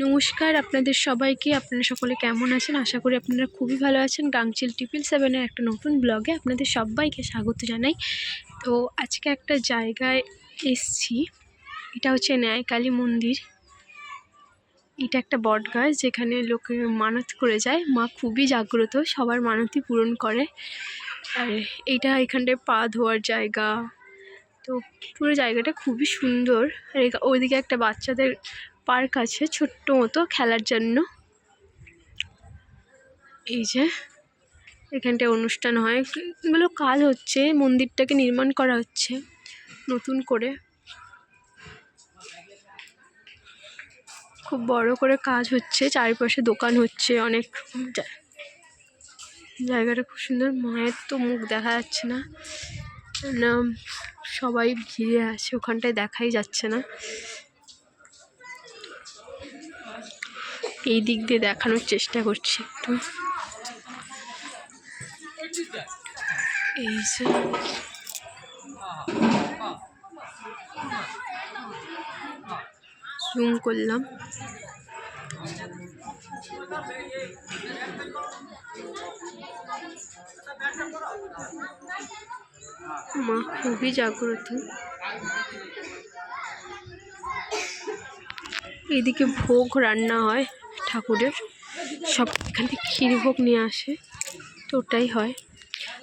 নমস্কার আপনাদের সবাইকে। আপনারা সকলে কেমন আছেন? আশা করি আপনারা খুবই ভালো আছেন। গাংচিল 777-এর একটা নতুন ব্লগে আপনাদের সবাইকে স্বাগত জানাই। তো আজকে একটা জায়গায় এসছি, এটা হচ্ছে ন্যায়কালী মন্দির। এটা একটা বট গাছ যেখানে লোকে মানত করে যায়। মা খুবই জাগ্রত, সবার মানতই পূরণ করে। আর এখানটায় পা ধোয়ার জায়গা, তো পুরো জায়গাটা খুবই সুন্দর। আর ওইদিকে একটা বাচ্চাদের পার্ক আছে ছোট্ট মতো খেলার জন্য। এই যে এখানটায় অনুষ্ঠান হয়, এগুলো কাজ হচ্ছে, মন্দিরটাকে নির্মাণ করা হচ্ছে নতুন করে, খুব বড় করে কাজ হচ্ছে, চারিপাশে দোকান হচ্ছে অনেক। জায়গাটা খুব সুন্দর। মায়ের তো মুখ দেখা যাচ্ছে না, সবাই ঘিরে আছে, ওখানটায় দেখাই যাচ্ছে না। এই দিক দিয়ে দেখানোর চেষ্টা করছি একটু। এই যে জুম করলাম। মা খুবই জাগ্রত। এইদিকে ভোগ রান্না হয় ঠাকুরের, সব এখান থেকে ক্ষীরভোগ নিয়ে আসে, তো ওটাই হয়।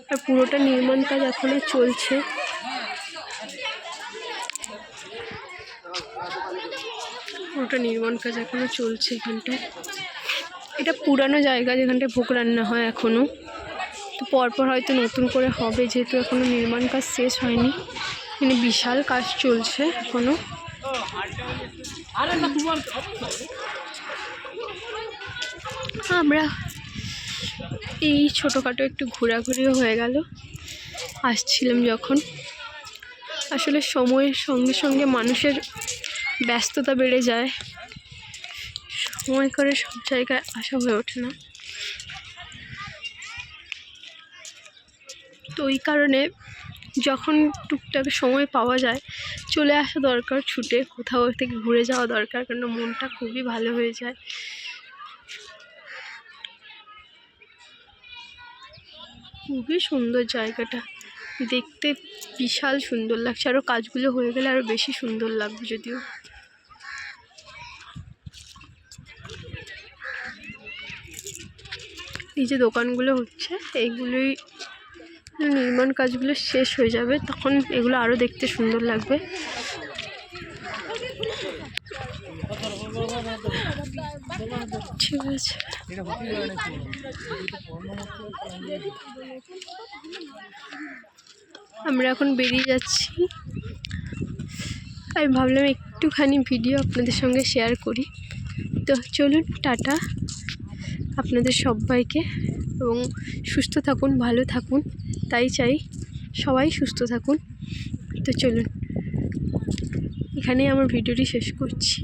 আর পুরোটা নির্মাণ কাজ এখনো চলছে। এখানটায় এটা পুরানো জায়গা যেখানটায় ভোগ রান্না হয় এখনো, তো পরপর হয়তো নতুন করে হবে, যেহেতু এখনো নির্মাণ কাজ শেষ হয়নি। এখানে বিশাল কাজ চলছে এখনো। আমরা এই ছোটোখাটো একটু ঘোরাঘুরিও হয়ে গেল আসছিলাম যখন। আসলে সময়ের সঙ্গে সঙ্গে মানুষের ব্যস্ততা বেড়ে যায়, সময় করে সব জায়গায় আসা হয়ে ওঠে না। তো ওই কারণে যখন টুকটাক সময় পাওয়া যায় চলে আসা দরকার, ছুটে কোথাও থেকে ঘুরে যাওয়া দরকার, কারণ মনটা খুবই ভালো হয়ে যায়। খুবই সুন্দর জায়গাটা দেখতে, বিশাল সুন্দর লাগছে। আরও কাজগুলো হয়ে গেলে আরও বেশি সুন্দর লাগবে। যদিও এই যে দোকানগুলো হচ্ছে, এইগুলোই নির্মাণ কাজগুলো শেষ হয়ে যাবে, তখন এগুলো আরও দেখতে সুন্দর লাগবে। ঠিক আছে, আমরা এখন বেরিয়ে যাচ্ছি। আমি ভাবলাম একটুখানি ভিডিও আপনাদের সঙ্গে শেয়ার করি। তো চলুন, টাটা আপনাদের সবাইকে, এবং সুস্থ থাকুন, ভালো থাকুন, তাই চাই সবাই সুস্থ থাকুন। তো চলুন, এখানেই আমার ভিডিওটি শেষ করছি।